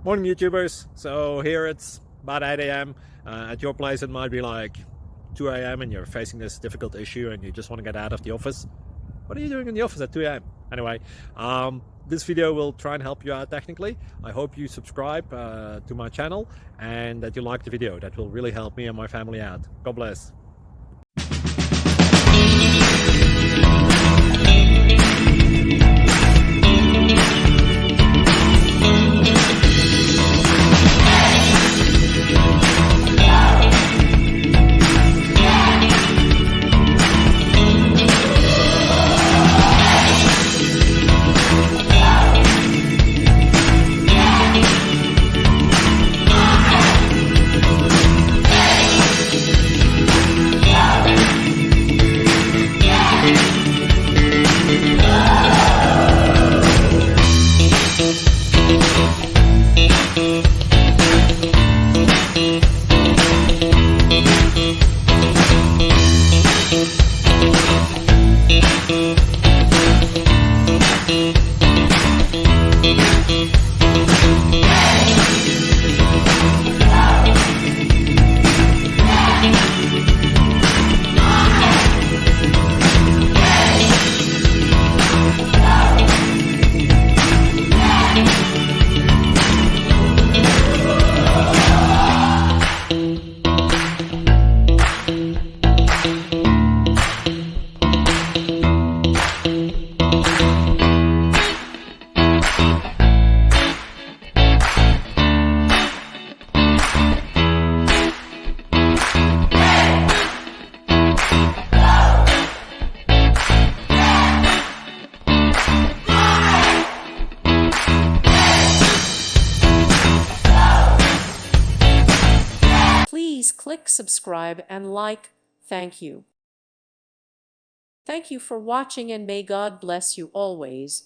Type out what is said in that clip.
Morning YouTubers. So here it's about 8 a.m. At your place it might be like 2 a.m. and you're facing this difficult issue and you just want to get out of the office. What are you doing in the office at 2 a.m.? Anyway, this video will try and help you out technically. I hope you subscribe to my channel and that you like the video. That will really help me and my family out. God bless. Please click subscribe and like. Thank you. Thank you for watching and may God bless you always.